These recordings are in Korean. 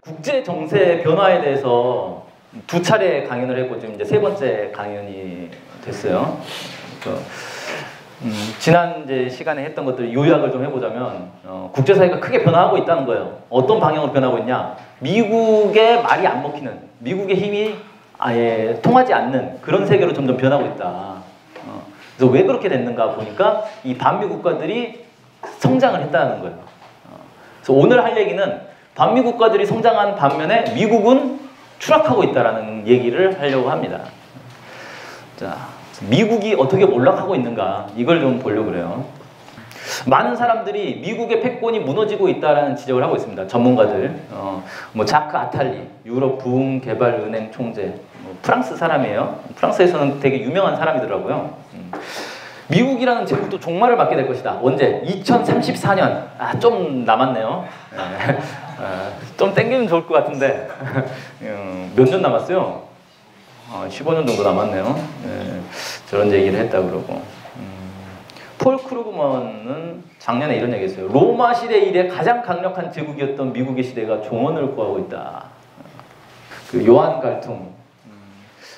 국제 정세 변화에 대해서 두 차례 강연을 했고 지금 이제 세 번째 강연이 됐어요. 지난 이제 시간에 했던 것들 요약을 좀 해보자면 국제사회가 크게 변화하고 있다는 거예요. 어떤 방향으로 변하고 있냐? 미국의 말이 안 먹히는, 미국의 힘이 아예 통하지 않는 그런 세계로 점점 변하고 있다. 그래서 왜 그렇게 됐는가 보니까 이 반미 국가들이 성장을 했다는 거예요. 그래서 오늘 할 얘기는 반미 국가들이 성장한 반면에 미국은 추락하고 있다는 얘기를 하려고 합니다. 자, 미국이 어떻게 몰락하고 있는가 이걸 좀 보려고 그래요. 많은 사람들이 미국의 패권이 무너지고 있다는 지적을 하고 있습니다. 전문가들, 뭐 자크 아탈리, 유럽 부흥개발은행 총재, 프랑스 사람이에요. 프랑스에서는 되게 유명한 사람이더라고요. 미국이라는 제국도 종말을 맞게 될 것이다. 언제? 2034년. 좀 남았네요. 좀 땡기면 좋을 것 같은데 몇 년 남았어요? 15년 정도 남았네요. 저런 얘기를 했다 그러고. 폴 크루그먼은 작년에 이런 얘기 했어요. 로마 시대 이래 가장 강력한 제국이었던 미국의 시대가 종언을 구하고 있다. 그 요한 갈퉁.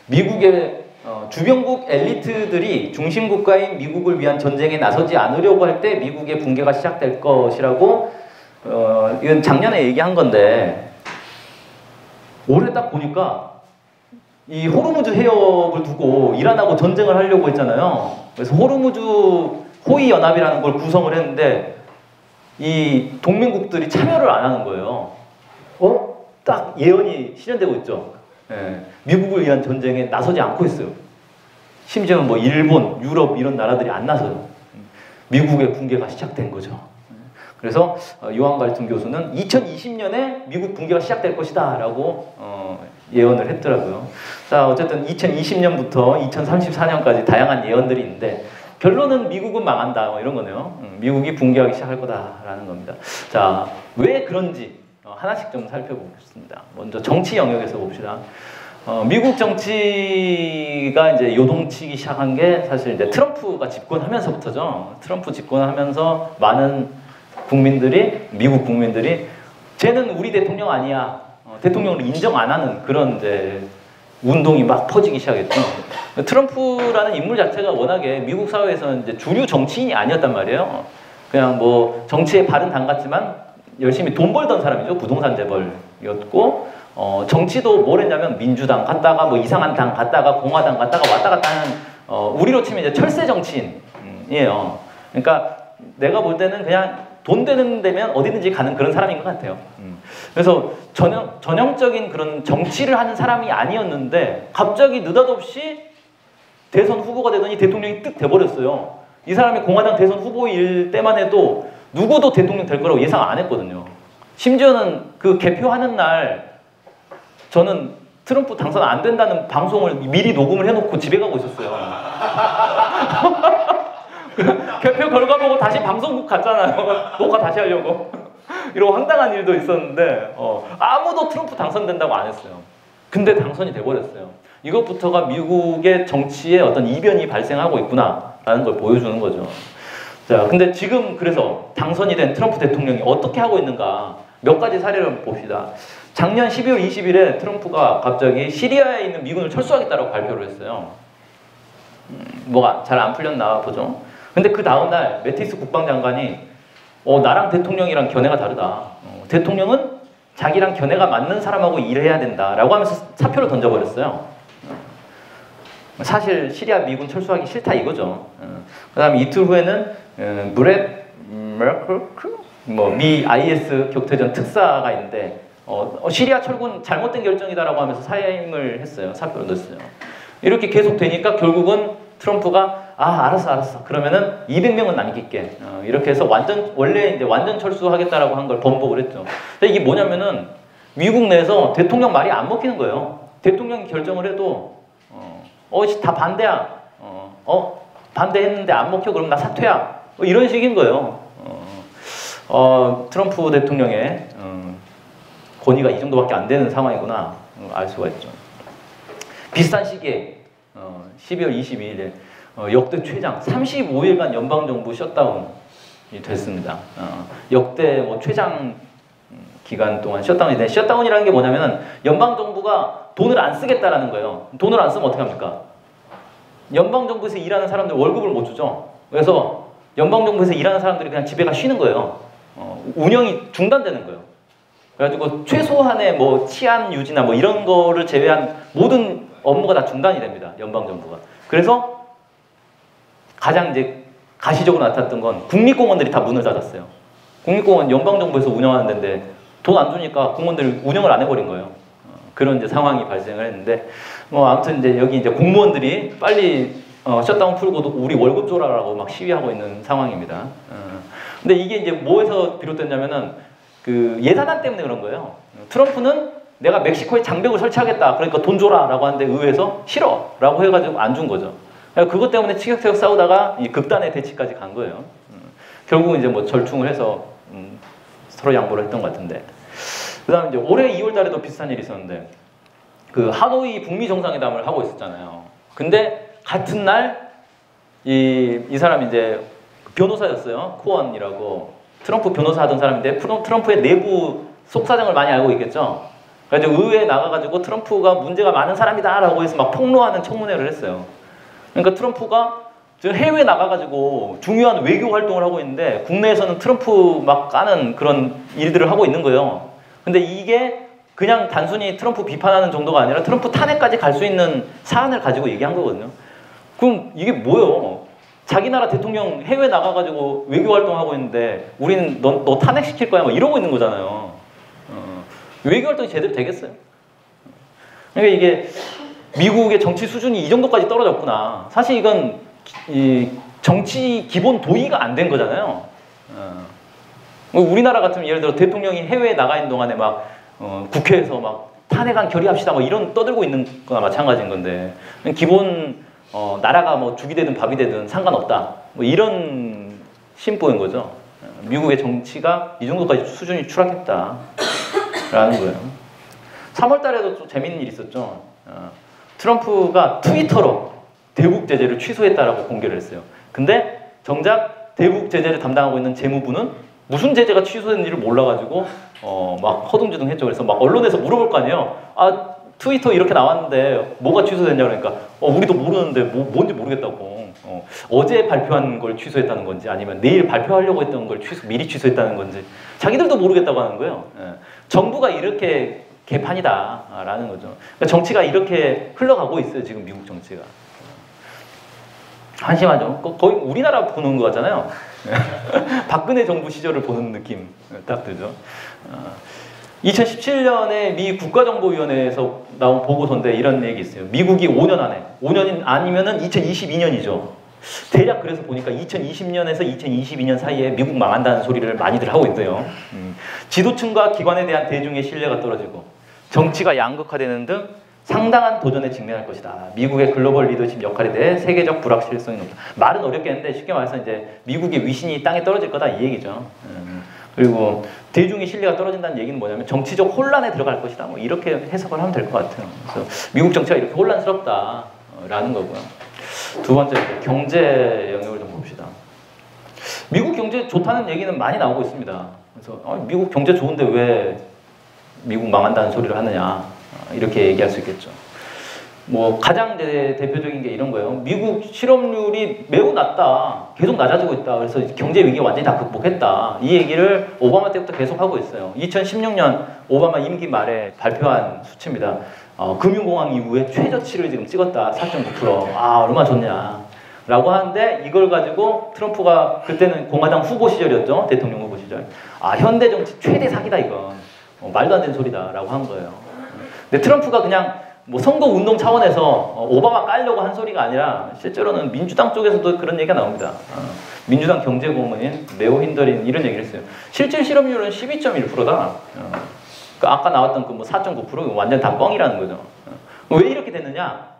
미국의 주변국 엘리트들이 중심국가인 미국을 위한 전쟁에 나서지 않으려고 할 때 미국의 붕괴가 시작될 것이라고 이건 작년에 얘기한 건데 올해 딱 보니까 이 호르무즈 해협을 두고 이란하고 전쟁을 하려고 했잖아요. 그래서 호르무즈 호위 연합이라는 걸 구성을 했는데 이 동맹국들이 참여를 안 하는 거예요. 딱 예언이 실현되고 있죠. 미국을 위한 전쟁에 나서지 않고 있어요. 심지어는 뭐 일본, 유럽 이런 나라들이 안 나서요. 미국의 붕괴가 시작된 거죠. 그래서 요한 갈퉁 교수는 2020년에 미국 붕괴가 시작될 것이다 라고 예언을 했더라고요. 자, 어쨌든 2020년부터 2034년까지 다양한 예언들이 있는데 결론은 미국은 망한다 뭐 이런 거네요. 미국이 붕괴하기 시작할 거다라는 겁니다. 자, 왜 그런지 하나씩 좀 살펴보겠습니다. 먼저 정치 영역에서 봅시다. 미국 정치가 이제 요동치기 시작한 게 사실 이제 트럼프가 집권하면서부터죠. 트럼프 집권하면서 많은 국민들이, 미국 국민들이 쟤는 우리 대통령 아니야. 대통령을 인정 안 하는 그런 이제 운동이 막 퍼지기 시작했죠. 트럼프라는 인물 자체가 워낙에 미국 사회에서는 이제 주류 정치인이 아니었단 말이에요. 그냥 뭐 정치에 발은 담갔지만 열심히 돈 벌던 사람이죠. 부동산 재벌이었고, 정치도 뭘 했냐면 민주당 갔다가 뭐 이상한 당 갔다가 공화당 갔다가 왔다 갔다 하는, 우리로 치면 이제 철새 정치인이에요. 그러니까 내가 볼 때는 그냥 돈 되는 데면 어디든지 가는 그런 사람인 것 같아요. 그래서 전형적인 그런 정치를 하는 사람이 아니었는데 갑자기 느닷없이 대선 후보가 되더니 대통령이 뜩 돼버렸어요. 이 사람이 공화당 대선 후보일 때만 해도 누구도 대통령 될 거라고 예상 안 했거든요. 심지어는 그 개표하는 날 저는 트럼프 당선 안 된다는 방송을 미리 녹음을 해놓고 집에 가고 있었어요. 개표 결과 보고 다시 방송국 갔잖아요. 녹화 다시 하려고. 이런 황당한 일도 있었는데 아무도 트럼프 당선된다고 안 했어요. 근데 당선이 돼버렸어요. 이것부터가 미국의 정치에 어떤 이변이 발생하고 있구나라는 걸 보여주는 거죠. 자, 근데 지금 그래서 당선이 된 트럼프 대통령이 어떻게 하고 있는가 몇 가지 사례를 봅시다. 작년 12월 20일에 트럼프가 갑자기 시리아에 있는 미군을 철수하겠다고 발표를 했어요. 뭐가 잘 안 풀렸나 보죠. 근데 그 다음날 매티스 국방장관이 나랑 대통령이랑 견해가 다르다. 대통령은 자기랑 견해가 맞는 사람하고 일해야 된다라고 하면서 사표를 던져버렸어요. 사실 시리아 미군 철수하기 싫다 이거죠. 그 다음에 이틀 후에는 브렛 머커크? 미 IS 격퇴전 특사가 있는데 시리아 철군 잘못된 결정이다라고 하면서 사임을 했어요. 사표를 넣었어요. 이렇게 계속 되니까 결국은 트럼프가 알았어. 그러면은 200명은 남길게. 이렇게 해서 원래 이제 완전 철수하겠다라고 한 걸 번복을 했죠. 근데 이게 뭐냐면은 미국 내에서 대통령 말이 안 먹히는 거예요. 대통령이 결정을 해도 다 반대야. 반대했는데 안 먹혀 그럼 나 사퇴야. 이런 식인 거예요. 트럼프 대통령의 권위가 이 정도밖에 안 되는 상황이구나 알 수가 있죠. 비슷한 시기에 12월 22일에 역대 최장 35일간 연방정부 셧다운이 됐습니다. 역대 뭐 최장 기간 동안 셧다운이 돼. 셧다운이라는 게 뭐냐면은 연방정부가 돈을 안 쓰겠다라는 거예요. 돈을 안 쓰면 어떻게 합니까? 연방정부에서 일하는 사람들 월급을 못 주죠. 그래서 연방정부에서 일하는 사람들이 그냥 집에 가 쉬는 거예요. 운영이 중단되는 거예요. 그래가지고 최소한의 뭐 치안 유지나 뭐 이런 거를 제외한 모든 업무가 다 중단이 됩니다. 연방정부가. 그래서 가장 이제 가시적으로 나타났던 건 국립공원들이 다 문을 닫았어요. 국립공원 연방정부에서 운영하는 데인데 돈 안 주니까 공무원들이 운영을 안 해버린 거예요. 그런 이제 상황이 발생을 했는데 뭐 아무튼 이제 여기 이제 공무원들이 빨리 셧다운 풀고도 우리 월급 줘라라고 막 시위하고 있는 상황입니다. 근데 이게 이제 뭐에서 비롯됐냐면은 그 예산안 때문에 그런 거예요. 트럼프는 내가 멕시코에 장벽을 설치하겠다. 그러니까 돈 줘라라고 하는데 의회에서 싫어라고 해가지고 안 준 거죠. 그것 때문에 티격태격 싸우다가 이 극단의 대치까지 간 거예요. 결국은 이제 뭐 절충을 해서 서로 양보를 했던 것 같은데. 그다음에 이제 올해 2월달에도 비슷한 일이 있었는데 그 하노이 북미 정상회담을 하고 있었잖아요. 근데 같은 날 이 사람이 이제 변호사였어요. 코언이라고 트럼프 변호사 하던 사람인데 트럼프의 내부 속사정을 많이 알고 있겠죠. 그래서 의회에 나가가지고 트럼프가 문제가 많은 사람이다라고 해서 막 폭로하는 청문회를 했어요. 그러니까 트럼프가 해외에 나가가지고 중요한 외교 활동을 하고 있는데 국내에서는 트럼프 막 까는 그런 일들을 하고 있는 거예요. 근데 이게 그냥 단순히 트럼프 비판하는 정도가 아니라 트럼프 탄핵까지 갈 수 있는 사안을 가지고 얘기한 거거든요. 그럼 이게 뭐예요? 자기 나라 대통령 해외 나가가지고 외교 활동하고 있는데 우리는 너 탄핵시킬 거야 막 이러고 있는 거잖아요. 외교 활동이 제대로 되겠어요? 그러니까 이게 미국의 정치 수준이 이 정도까지 떨어졌구나. 사실 이건 이 정치 기본 도의가 안 된 거잖아요. 우리나라 같으면 예를 들어 대통령이 해외에 나가 있는 동안에 막 국회에서 막 탄핵안 결의합시다 뭐 이런 떠들고 있는 거나 마찬가지인 건데 기본 나라가 뭐 죽이 되든 밥이 되든 상관없다 뭐 이런 심보인 거죠. 미국의 정치가 이 정도까지 수준이 추락했다라는 거예요. 3월 달에도 좀 재밌는 일이 있었죠. 트럼프가 트위터로 대북 제재를 취소했다라고 공개를 했어요. 근데 정작 대북 제재를 담당하고 있는 재무부는 무슨 제재가 취소됐는지를 몰라가지고 막 허둥지둥 했죠. 그래서 막 언론에서 물어볼 거 아니에요. 아 트위터 이렇게 나왔는데 뭐가 취소됐냐 그러니까 우리도 모르는데 뭔지 모르겠다고. 어제 발표한 걸 취소했다는 건지 아니면 내일 발표하려고 했던 걸 미리 취소했다는 건지 자기들도 모르겠다고 하는 거예요. 정부가 이렇게 개판이다라는 거죠. 그러니까 정치가 이렇게 흘러가고 있어요. 지금 미국 정치가. 한심하죠. 거의 우리나라 보는 거 같잖아요. 박근혜 정부 시절을 보는 느낌 딱 들죠. 2017년에 미 국가정보위원회에서 나온 보고서인데 이런 얘기 있어요. 미국이 5년 안에, 5년 아니면은 2022년이죠. 대략 그래서 보니까 2020년에서 2022년 사이에 미국 망한다는 소리를 많이들 하고 있어요. 지도층과 기관에 대한 대중의 신뢰가 떨어지고 정치가 양극화되는 등 상당한 도전에 직면할 것이다. 미국의 글로벌 리더십 역할에 대해 세계적 불확실성이 높다. 말은 어렵겠는데 쉽게 말해서 이제 미국의 위신이 땅에 떨어질 거다 이 얘기죠. 그리고 대중의 신뢰가 떨어진다는 얘기는 뭐냐면 정치적 혼란에 들어갈 것이다. 뭐 이렇게 해석을 하면 될 것 같아요. 그래서 미국 정치가 이렇게 혼란스럽다라는 거고요. 두 번째 경제 영역을 좀 봅시다. 미국 경제 좋다는 얘기는 많이 나오고 있습니다. 그래서 미국 경제 좋은데 왜 미국 망한다는 소리를 하느냐 이렇게 얘기할 수 있겠죠. 뭐 가장 대표적인 게 이런 거예요. 미국 실업률이 매우 낮다. 계속 낮아지고 있다. 그래서 경제 위기 완전히 다 극복했다. 이 얘기를 오바마 때부터 계속 하고 있어요. 2016년 오바마 임기 말에 발표한 수치입니다. 금융공황 이후에 최저치를 지금 찍었다. 4.9%. 아 얼마나 좋냐. 라고 하는데 이걸 가지고 트럼프가 그때는 공화당 후보 시절이었죠. 대통령 후보 시절. 아 현대 정치 최대 사기다 이건. 말도 안 되는 소리다. 라고 한 거예요. 근데 트럼프가 그냥 뭐 선거 운동 차원에서 오바마 깔려고 한 소리가 아니라 실제로는 민주당 쪽에서도 그런 얘기가 나옵니다. 민주당 경제고문인 레오 힌더린 이런 얘기를 했어요. 실질 실업률은 12.1%다. 그 아까 나왔던 그 뭐 4.9% 완전 다 뻥이라는 거죠. 왜 이렇게 됐느냐?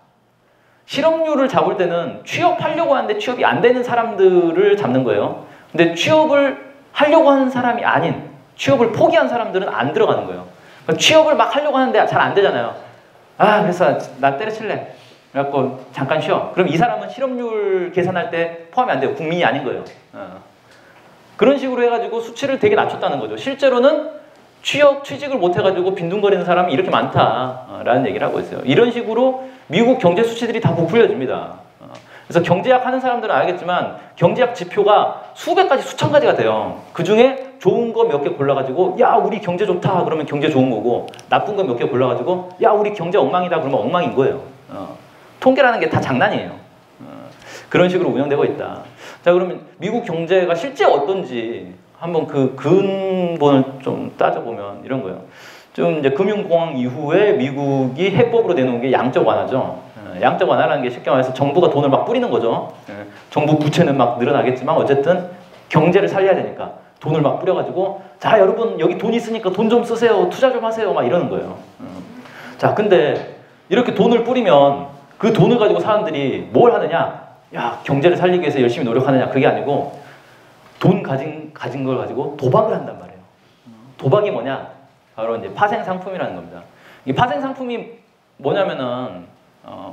실업률을 잡을 때는 취업하려고 하는데 취업이 안 되는 사람들을 잡는 거예요. 근데 취업을 하려고 하는 사람이 아닌 취업을 포기한 사람들은 안 들어가는 거예요. 취업을 막 하려고 하는데 잘 안 되잖아요. 아 그래서 나 때려칠래. 그래갖고 잠깐 쉬어. 그럼 이 사람은 실업률 계산할 때 포함이 안 돼요. 국민이 아닌 거예요. 그런 식으로 해가지고 수치를 되게 낮췄다는 거죠. 실제로는 취직을 못 해가지고 빈둥거리는 사람이 이렇게 많다라는 얘기를 하고 있어요. 이런 식으로 미국 경제 수치들이 다 부풀려집니다. 그래서 경제학 하는 사람들은 알겠지만 경제학 지표가 수백 가지, 수천 가지가 돼요. 그 중에 좋은 거 몇 개 골라가지고 야 우리 경제 좋다 그러면 경제 좋은 거고, 나쁜 거 몇 개 골라가지고 야 우리 경제 엉망이다 그러면 엉망인 거예요. 통계라는 게 다 장난이에요. 그런 식으로 운영되고 있다. 자, 그러면 미국 경제가 실제 어떤지 한번 그 근본을 좀 따져보면 이런 거예요. 좀 이제 금융공황 이후에 미국이 해법으로 내놓은 게 양적 완화죠. 양적 완화라는 게 쉽게 말해서 정부가 돈을 막 뿌리는 거죠. 정부 부채는 막 늘어나겠지만 어쨌든 경제를 살려야 되니까 돈을 막 뿌려가지고 자 여러분 여기 돈 있으니까 돈 좀 쓰세요, 투자 좀 하세요 막 이러는 거예요. 자, 근데 이렇게 돈을 뿌리면 그 돈을 가지고 사람들이 뭘 하느냐? 야, 경제를 살리기 위해서 열심히 노력하느냐? 그게 아니고 돈 가진 걸 가지고 도박을 한단 말이에요. 도박이 뭐냐? 바로 이제 파생 상품이라는 겁니다. 이 파생 상품이 뭐냐면은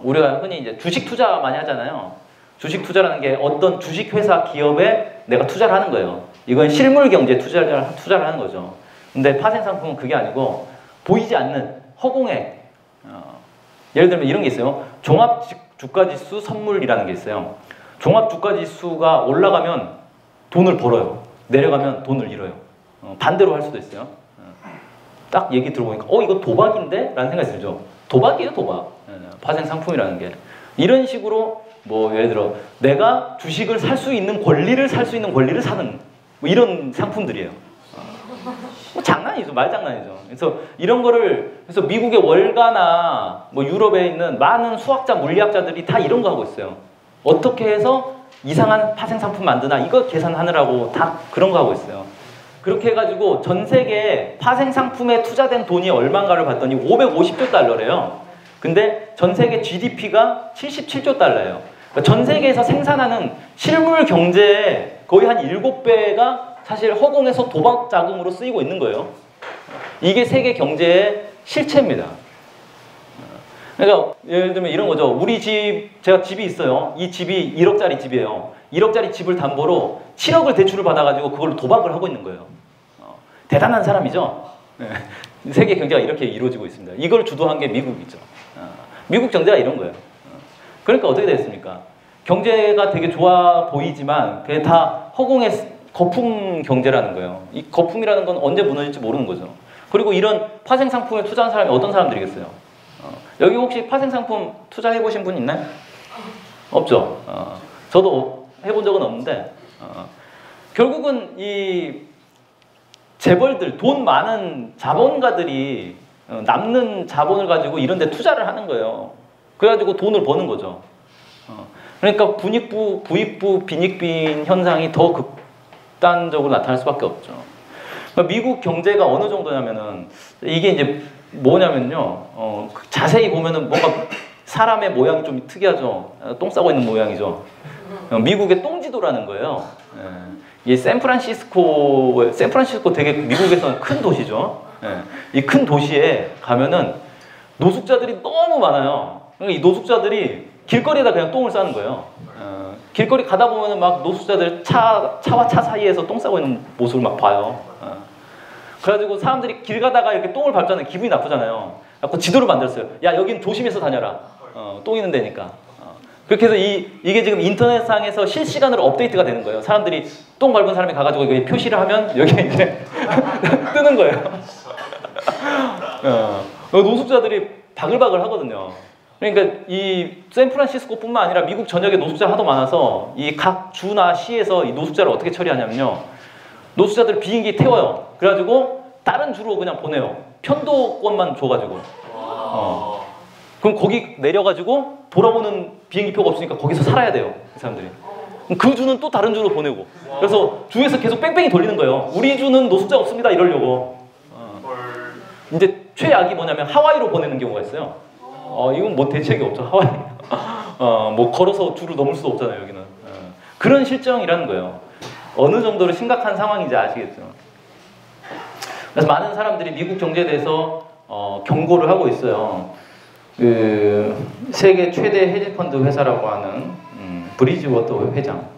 우리가 흔히 이제 주식 투자 많이 하잖아요. 주식 투자라는 게 어떤 주식 회사 기업에 내가 투자를 하는 거예요. 이건 실물 경제 투자를 하는 거죠. 근데 파생 상품은 그게 아니고 보이지 않는 허공에 예를 들면 이런 게 있어요. 종합 주가지수 선물이라는 게 있어요. 종합 주가지수가 올라가면 돈을 벌어요. 내려가면 돈을 잃어요. 반대로 할 수도 있어요. 딱 얘기 들어보니까 이거 도박인데? 라는 생각이 들죠. 도박이에요, 도박. 파생 상품이라는 게. 이런 식으로 뭐 예를 들어 내가 주식을 살 수 있는 권리를 사는 뭐 이런 상품들이에요. 뭐 장난이죠. 말장난이죠. 그래서 이런 거를 그래서 미국의 월가나 뭐 유럽에 있는 많은 수학자, 물리학자들이 다 이런 거 하고 있어요. 어떻게 해서 이상한 파생 상품 만드나 이거 계산하느라고 다 그런 거 하고 있어요. 그렇게 해가지고 전 세계 파생 상품에 투자된 돈이 얼마인가를 봤더니 550조 달러래요. 근데 전 세계 GDP가 77조 달러예요. 그러니까 전 세계에서 생산하는 실물 경제의 거의 한 7배가 사실 허공에서 도박 자금으로 쓰이고 있는 거예요. 이게 세계 경제의 실체입니다. 그러니까 예를 들면 이런 거죠. 우리 집, 제가 집이 있어요. 이 집이 1억짜리 집이에요. 1억짜리 집을 담보로 7억을 대출을 받아가지고 그걸로 도박을 하고 있는 거예요. 대단한 사람이죠. 네. 세계 경제가 이렇게 이루어지고 있습니다. 이걸 주도한 게 미국이죠. 미국 경제가 이런 거예요. 그러니까 어떻게 됐습니까? 경제가 되게 좋아 보이지만 그게 다 허공의 거품 경제라는 거예요. 이 거품이라는 건 언제 무너질지 모르는 거죠. 그리고 이런 파생 상품에 투자한 사람이 어떤 사람들이겠어요? 여기 혹시 파생 상품 투자해 보신 분 있나요? 없죠. 저도 해본 적은 없는데 결국은 이 재벌들, 돈 많은 자본가들이 남는 자본을 가지고 이런 데 투자를 하는 거예요. 그래가지고 돈을 버는 거죠. 그러니까 부익부 빈익빈 현상이 더 극단적으로 나타날 수밖에 없죠. 그러니까 미국 경제가 어느 정도냐면은 이게 이제 뭐냐면요. 자세히 보면은 뭔가 사람의 모양이 좀 특이하죠. 똥 싸고 있는 모양이죠. 미국의 똥지도라는 거예요. 이 샌프란시스코 되게 미국에서는 큰 도시죠. 이 큰 도시에 가면은 노숙자들이 너무 많아요. 그러니까 이 노숙자들이 길거리에다 그냥 똥을 싸는 거예요. 길거리 가다 보면은 막 노숙자들 차와 차 사이에서 똥 싸고 있는 모습을 막 봐요. 그래가지고 사람들이 길 가다가 이렇게 똥을 밟잖아요. 기분이 나쁘잖아요. 그래서 지도를 만들었어요. 야, 여긴 조심해서 다녀라. 똥 있는 데니까. 그렇게 해서 이게 지금 인터넷상에서 실시간으로 업데이트가 되는 거예요. 사람들이 똥 밟은 사람이 가가지고 여기 표시를 하면 여기 이제 뜨는 거예요. 노숙자들이 바글바글 하거든요. 그러니까 이 샌프란시스코뿐만 아니라 미국 전역에 노숙자 하도 많아서 이 각 주나 시에서 이 노숙자를 어떻게 처리하냐면요. 노숙자들 비행기 태워요. 그래가지고 다른 주로 그냥 보내요. 편도권만 줘가지고. 그럼 거기 내려가지고 돌아오는 비행기표가 없으니까 거기서 살아야 돼요. 그 사람들이. 그 주는 또 다른 주로 보내고. 그래서 주에서 계속 뺑뺑이 돌리는 거예요. 우리 주는 노숙자 없습니다. 이러려고. 이제 최악이 뭐냐면 하와이로 보내는 경우가 있어요. 이건 뭐 대책이 없죠. 하와이. 뭐 걸어서 줄을 넘을 수도 없잖아요. 여기는. 그런 실정이라는 거예요. 어느 정도로 심각한 상황인지 아시겠죠. 그래서 많은 사람들이 미국 경제에 대해서 경고를 하고 있어요. 그 세계 최대 헤지펀드 회사라고 하는 브리지워터 회장.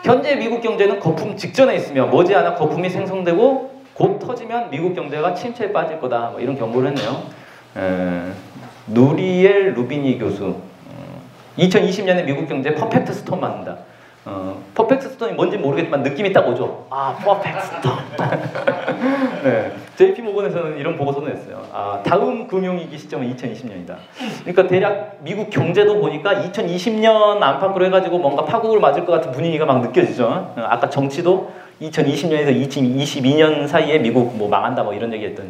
현재 미국 경제는 거품 직전에 있으며 머지않아 거품이 생성되고 곧 터지면 미국 경제가 침체에 빠질 거다. 뭐 이런 경고를 했네요. 누리엘 루비니 교수. 2020년에 미국 경제 퍼펙트 스톰 맞는다. 퍼펙트 스톰이 뭔지 모르겠지만 느낌이 딱 오죠. 아, 퍼펙트 스톰. 네, JP 모건에서는 이런 보고서를 냈어요. 아, 다음 금융위기 시점은 2020년이다. 그러니까 대략 미국 경제도 보니까 2020년 안팎으로 해가지고 뭔가 파국을 맞을 것 같은 분위기가 막 느껴지죠. 아까 정치도 2020년에서 2022년 사이에 미국 뭐 망한다 뭐 이런 얘기했더니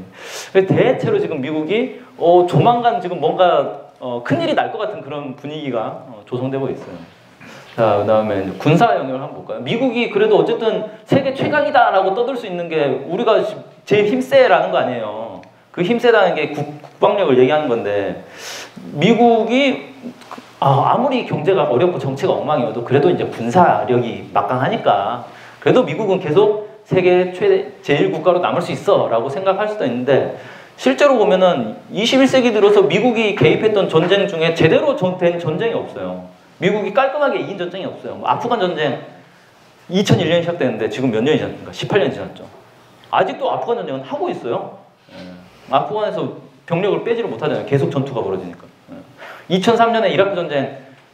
대체로 지금 미국이 조만간 지금 뭔가 큰일이 날 것 같은 그런 분위기가 조성되고 있어요. 자, 그 다음에 군사 영역을 한번 볼까요? 미국이 그래도 어쨌든 세계 최강이다라고 떠들 수 있는 게 우리가 제일 힘세라는 거 아니에요. 그 힘세다는 게 국방력을 얘기하는 건데 미국이 아무리 경제가 어렵고 정치가 엉망이어도 그래도 이제 군사력이 막강하니까 그래도 미국은 계속 세계 제일 국가로 남을 수 있어 라고 생각할 수도 있는데 실제로 보면은 21세기 들어서 미국이 개입했던 전쟁 중에 제대로 된 전쟁이 없어요. 미국이 깔끔하게 이긴 전쟁이 없어요. 뭐 아프간 전쟁 2001년에 시작됐는데 지금 몇 년이 지났습니까? 18년이 지났죠. 아직도 아프간 전쟁은 하고 있어요. 아프간에서 병력을 빼지를 못하잖아요. 계속 전투가 벌어지니까. 2003년에 이라크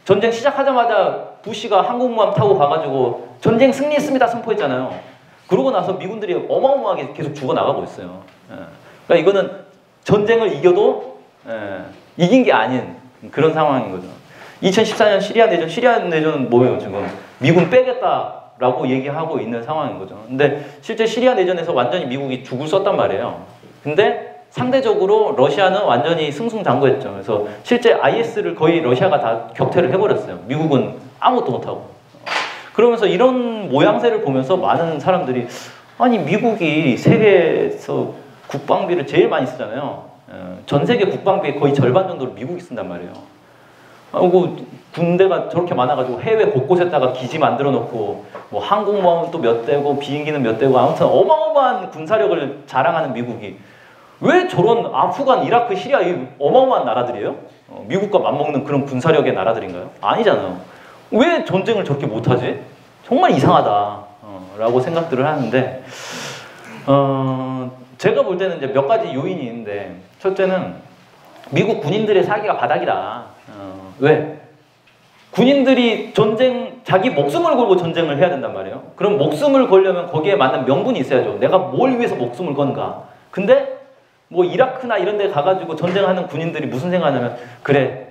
전쟁 시작하자마자 부시가 항공모함 타고 가가지고 전쟁 승리했습니다 선포했잖아요. 그러고 나서 미군들이 어마어마하게 계속 죽어나가고 있어요. 그러니까 이거는 전쟁을 이겨도 이긴 게 아닌 그런 상황인 거죠. 2014년 시리아 내전은 뭐예요 지금? 미군 빼겠다라고 얘기하고 있는 상황인 거죠. 근데 실제 시리아 내전에서 완전히 미국이 죽을 썼단 말이에요. 근데 상대적으로 러시아는 완전히 승승장구했죠. 그래서 실제 IS를 거의 러시아가 다 격퇴를 해버렸어요. 미국은 아무것도 못하고. 그러면서 이런 모양새를 보면서 많은 사람들이 아니 미국이 세계에서 국방비를 제일 많이 쓰잖아요. 전 세계 국방비의 거의 절반 정도를 미국이 쓴단 말이에요. 그리고 군대가 저렇게 많아가지고 해외 곳곳에다가 기지 만들어 놓고 뭐 항공모함은 또 몇 대고 비행기는 몇 대고 아무튼 어마어마한 군사력을 자랑하는 미국이 왜 저런 아프간, 이라크, 시리아 이 어마어마한 나라들이에요? 미국과 맞먹는 그런 군사력의 나라들인가요? 아니잖아요. 왜 전쟁을 저렇게 못하지? 정말 이상하다 라고 생각들을 하는데 제가 볼 때는 이제 몇 가지 요인이 있는데 첫째는 미국 군인들의 사기가 바닥이다. 왜? 군인들이 자기 목숨을 걸고 전쟁을 해야 된단 말이에요. 그럼 목숨을 걸려면 거기에 맞는 명분이 있어야죠. 내가 뭘 위해서 목숨을 건가. 근데 뭐 이라크나 이런 데 가가지고 전쟁하는 군인들이 무슨 생각하냐면 그래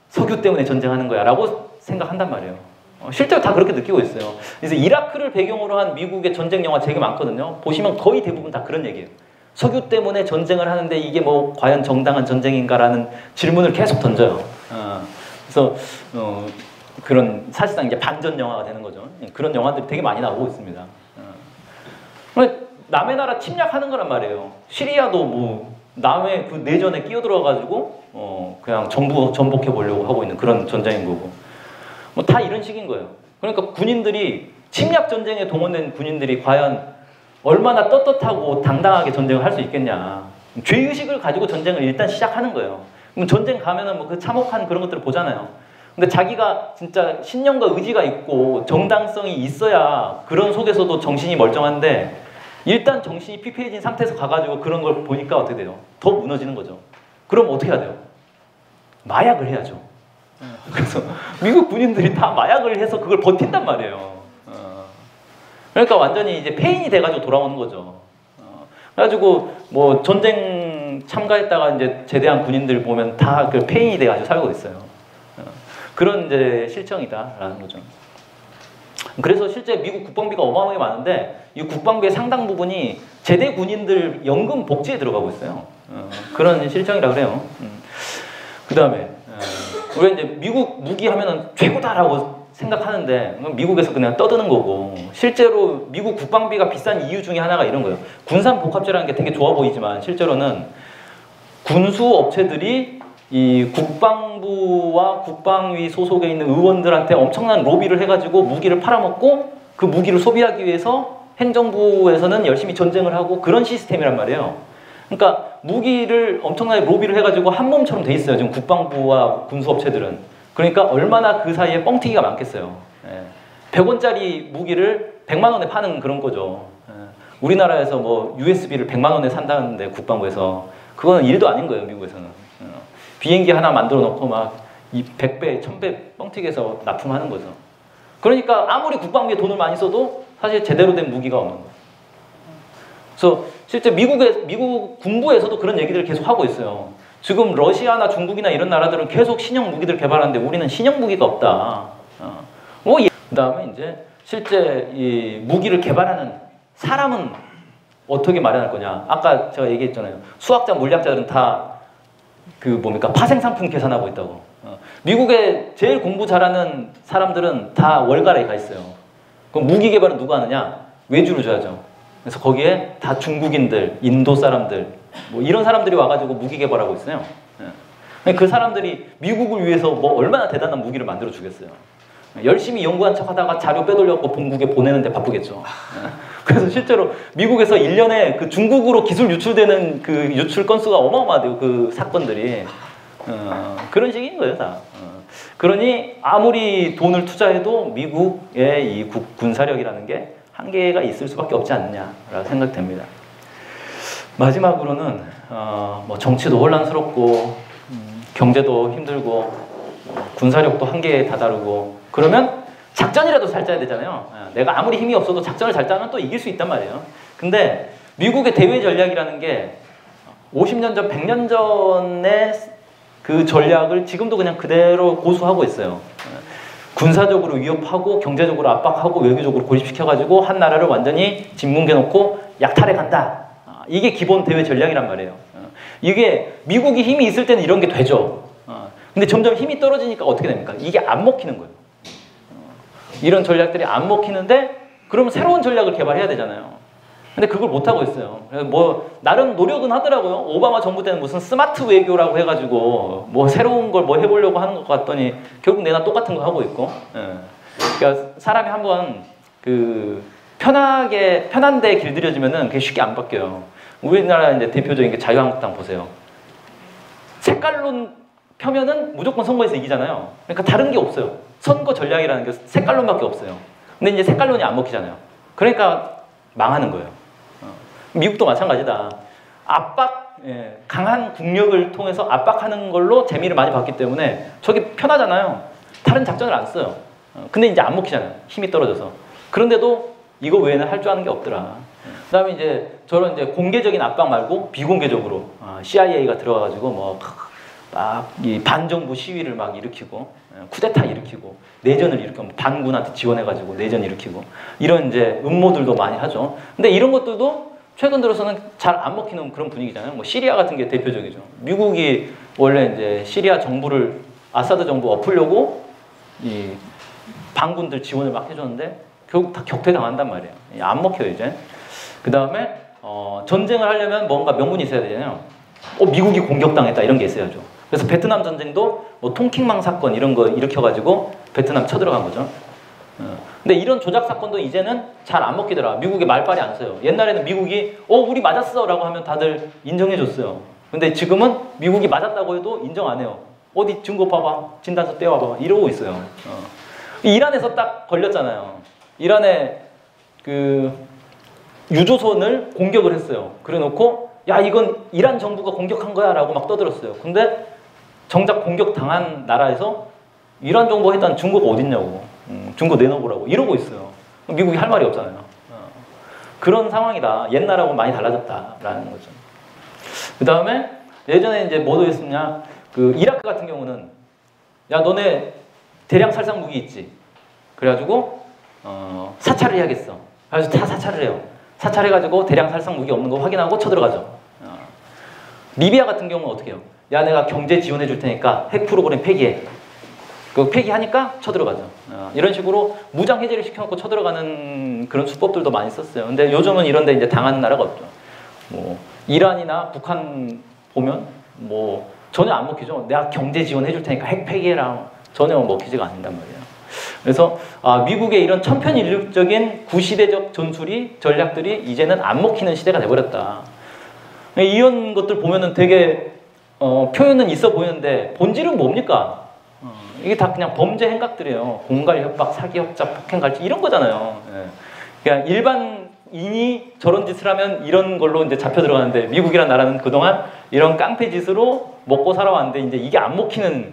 석유 때문에 전쟁하는 거야 라고 생각한단 말이에요. 실제로 다 그렇게 느끼고 있어요. 그래서 이라크를 배경으로 한 미국의 전쟁 영화 되게 많거든요. 보시면 거의 대부분 다 그런 얘기예요. 석유 때문에 전쟁을 하는데 이게 뭐 과연 정당한 전쟁인가라는 질문을 계속 던져요. 그래서 그런 사실상 이제 반전 영화가 되는 거죠. 그런 영화들이 되게 많이 나오고 있습니다. 남의 나라 침략하는 거란 말이에요. 시리아도 뭐 남의 그 내전에 끼어들어가지고 그냥 정부 전복해 보려고 하고 있는 그런 전쟁인 거고 뭐 다 이런 식인 거예요. 그러니까 군인들이 침략 전쟁에 동원된 군인들이 과연 얼마나 떳떳하고 당당하게 전쟁을 할 수 있겠냐. 죄의식을 가지고 전쟁을 일단 시작하는 거예요. 그럼 전쟁 가면은 뭐 그 참혹한 그런 것들을 보잖아요. 근데 자기가 진짜 신념과 의지가 있고 정당성이 있어야 그런 속에서도 정신이 멀쩡한데 일단 정신이 피폐해진 상태에서 가가지고 그런 걸 보니까 어떻게 돼요? 더 무너지는 거죠. 그럼 어떻게 해야 돼요? 마약을 해야죠. 그래서 미국 군인들이 다 마약을 해서 그걸 버틴단 말이에요. 그러니까 완전히 이제 폐인이 돼가지고 돌아오는 거죠. 그래가지고 뭐 전쟁 참가했다가 이제 제대한 군인들 보면 다 그 폐인이 돼가지고 살고 있어요. 그런 이제 실정이다라는 거죠. 그래서 실제 미국 국방비가 어마어마하게 많은데 이 국방비의 상당 부분이 제대 군인들 연금 복지에 들어가고 있어요. 그런 실정이라 그래요. 그 다음에 우리가 이제 미국 무기 하면은 최고다라고 생각하는데 미국에서 그냥 떠드는 거고 실제로 미국 국방비가 비싼 이유 중에 하나가 이런 거예요. 군산복합제라는 게 되게 좋아 보이지만 실제로는 군수 업체들이 이 국방부와 국방위 소속에 있는 의원들한테 엄청난 로비를 해가지고 무기를 팔아먹고 그 무기를 소비하기 위해서 행정부에서는 열심히 전쟁을 하고 그런 시스템이란 말이에요. 그러니까 무기를 엄청나게 로비를 해가지고 한 몸처럼 돼 있어요. 지금 국방부와 군수업체들은. 그러니까 얼마나 그 사이에 뻥튀기가 많겠어요. 100원짜리 무기를 100만 원에 파는 그런 거죠. 우리나라에서 뭐 USB를 100만 원에 산다는데 국방부에서 그거는 일도 아닌 거예요. 미국에서는. 비행기 하나 만들어 놓고 막 100배, 1000배 뻥튀기해서 납품하는 거죠. 그러니까 아무리 국방비에 돈을 많이 써도 사실 제대로 된 무기가 없는 거예요. 그래서 실제 미국 군부에서도 그런 얘기들을 계속 하고 있어요. 지금 러시아나 중국이나 이런 나라들은 계속 신형 무기들 개발하는데 우리는 신형 무기가 없다. 그다음에 이제 실제 이 무기를 개발하는 사람은 어떻게 마련할 거냐. 아까 제가 얘기했잖아요. 수학자, 물리학자들은 다 그 뭡니까 파생 상품 계산하고 있다고. 미국에 제일 공부 잘하는 사람들은 다 월가라에 가 있어요. 그럼 무기 개발은 누가 하느냐? 외주를 줘야죠. 그래서 거기에 다 중국인들, 인도 사람들, 뭐 이런 사람들이 와가지고 무기 개발하고 있어요. 그 사람들이 미국을 위해서 뭐 얼마나 대단한 무기를 만들어 주겠어요. 열심히 연구한 척 하다가 자료 빼돌려갖고 본국에 보내는데 바쁘겠죠. 그래서 실제로 미국에서 1년에 그 중국으로 기술 유출되는 그 유출 건수가 어마어마하대요. 그 사건들이. 그런 식인 거예요, 다. 그러니 아무리 돈을 투자해도 미국의 이 군사력이라는 게 한계가 있을 수밖에 없지 않느냐라고 생각됩니다. 마지막으로는 뭐 정치도 혼란스럽고 경제도 힘들고 군사력도 한계에 다다르고 그러면 작전이라도 잘 짜야 되잖아요. 내가 아무리 힘이 없어도 작전을 잘 짜면 또 이길 수 있단 말이에요. 근데 미국의 대외 전략이라는 게 50년 전, 100년 전의 그 전략을 지금도 그냥 그대로 고수하고 있어요. 군사적으로 위협하고 경제적으로 압박하고 외교적으로 고립시켜가지고 한 나라를 완전히 짓뭉개놓고 약탈해 간다. 이게 기본 대외 전략이란 말이에요. 이게 미국이 힘이 있을 때는 이런 게 되죠. 근데 점점 힘이 떨어지니까 어떻게 됩니까? 이게 안 먹히는 거예요. 이런 전략들이 안 먹히는데 그러면 새로운 전략을 개발해야 되잖아요. 근데 그걸 못하고 있어요. 뭐 나름 노력은 하더라고요. 오바마 정부 때는 무슨 스마트 외교라고 해가지고 뭐 새로운 걸 뭐 해보려고 하는 것 같더니 결국 내나 똑같은 거 하고 있고. 그러니까 사람이 한번 그 편한 데 길들여지면은 그게 쉽게 안 바뀌어요. 우리나라 이제 대표적인 게 자유한국당 보세요. 색깔론 펴면은 무조건 선거에서 이기잖아요. 그러니까 다른 게 없어요. 선거 전략이라는 게 색깔론밖에 없어요. 근데 이제 색깔론이 안 먹히잖아요. 그러니까 망하는 거예요. 미국도 마찬가지다. 강한 국력을 통해서 압박하는 걸로 재미를 많이 봤기 때문에 저게 편하잖아요. 다른 작전을 안 써요. 근데 이제 안 먹히잖아요. 힘이 떨어져서. 그런데도 이거 외에는 할 줄 아는 게 없더라. 그 다음에 이제 저런 이제 공개적인 압박 말고 비공개적으로 CIA가 들어가가지고 뭐 막 이 반정부 시위를 막 일으키고 쿠데타 일으키고 내전을 일으키고 반군한테 지원해가지고 내전 일으키고 이런 이제 음모들도 많이 하죠. 근데 이런 것들도 최근 들어서는 잘 안 먹히는 그런 분위기잖아요. 뭐 시리아 같은 게 대표적이죠. 미국이 원래 이제 시리아 정부를 아사드 정부 엎으려고 이 반군들 지원을 막 해줬는데 결국 다 격퇴당한단 말이에요. 안 먹혀요 이제. 그 다음에 전쟁을 하려면 뭔가 명분이 있어야 되잖아요. 미국이 공격당했다 이런 게 있어야죠. 그래서 베트남 전쟁도 뭐 통킹망 사건 이런 거 일으켜가지고 베트남 쳐들어간 거죠. 근데 이런 조작 사건도 이제는 잘 안 먹히더라. 미국이 말빨이 안 써요. 옛날에는 미국이 우리 맞았어 라고 하면 다들 인정해 줬어요. 근데 지금은 미국이 맞았다고 해도 인정 안 해요. 어디 증거 봐봐. 진단서 떼와봐. 이러고 있어요. 이란에서 딱 걸렸잖아요. 이란에 그 유조선을 공격을 했어요. 그래 놓고 야 이건 이란 정부가 공격한 거야 라고 막 떠들었어요. 근데 정작 공격당한 나라에서 이란 정부가 했다는 증거가 어딨냐고. 증거 내놓으라고 이러고 있어요. 미국이 할 말이 없잖아요. 그런 상황이다. 옛날하고 많이 달라졌다라는 거죠. 그 다음에 예전에 이제 뭐도 했었냐. 그 이라크 같은 경우는 야 너네 대량 살상 무기 있지. 그래가지고 사찰을 해야겠어. 그래서 다 사찰을 해요. 사찰해가지고 대량 살상 무기 없는 거 확인하고 쳐들어가죠. 리비아 같은 경우는 어떻게 해요? 야 내가 경제 지원해 줄 테니까 핵 프로그램 폐기해. 그 폐기하니까 쳐들어가죠. 이런 식으로 무장 해제를 시켜놓고 쳐들어가는 그런 수법들도 많이 썼어요. 근데 요즘은 이런데 이제 당하는 나라가 없죠. 뭐 이란이나 북한 보면 뭐 전혀 안 먹히죠. 내가 경제 지원해 줄 테니까 핵 폐기해라. 전혀 먹히지가 않는단 말이에요. 그래서 미국의 이런 천편일률적인 구시대적 전술이 전략들이 이제는 안 먹히는 시대가 돼버렸다. 이런 것들 보면은 되게 표현은 있어 보이는데 본질은 뭡니까? 이게 다 그냥 범죄 행각들이에요. 공갈 협박, 사기 협작, 폭행 갈취 이런 거잖아요. 예. 그냥 일반인이 저런 짓을 하면 이런 걸로 이제 잡혀 들어가는데 미국이란 나라는 그동안 이런 깡패 짓으로 먹고 살아왔는데 이제 이게 안 먹히는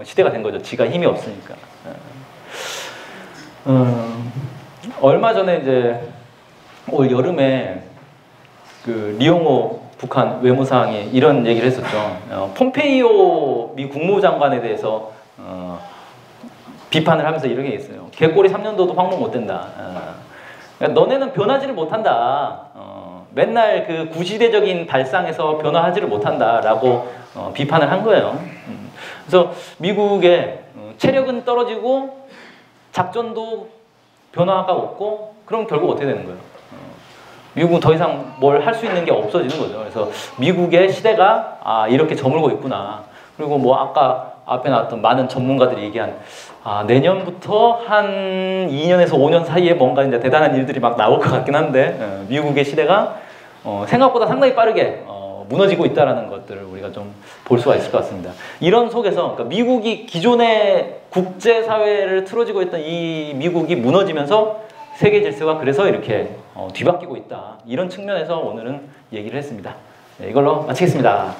시대가 된 거죠. 지가 힘이 없으니까. 얼마 전에 이제 올 여름에 그 리용호 북한 외무상이 이런 얘기를 했었죠. 폼페이오 미 국무장관에 대해서 비판을 하면서 이렇게 했어요. 개꼬리 3년도도 황몽 못 된다. 그러니까 너네는 변하지를 못한다. 맨날 그 구시대적인 발상에서 변화하지를 못한다라고 비판을 한 거예요. 그래서 미국의 체력은 떨어지고 작전도 변화가 없고 그럼 결국 어떻게 되는 거예요? 미국은 더 이상 뭘 할 수 있는 게 없어지는 거죠. 그래서 미국의 시대가 이렇게 저물고 있구나. 그리고 뭐 아까 앞에 나왔던 많은 전문가들이 얘기한 내년부터 한 2년에서 5년 사이에 뭔가 이제 대단한 일들이 막 나올 것 같긴 한데 미국의 시대가 생각보다 상당히 빠르게 무너지고 있다는 것들을 우리가 좀 볼 수가 있을 것 같습니다. 이런 속에서 그러니까 미국이 기존의 국제사회를 틀어지고 있던 이 미국이 무너지면서 세계 질서가 그래서 이렇게 뒤바뀌고 있다. 이런 측면에서 오늘은 얘기를 했습니다. 네, 이걸로 마치겠습니다.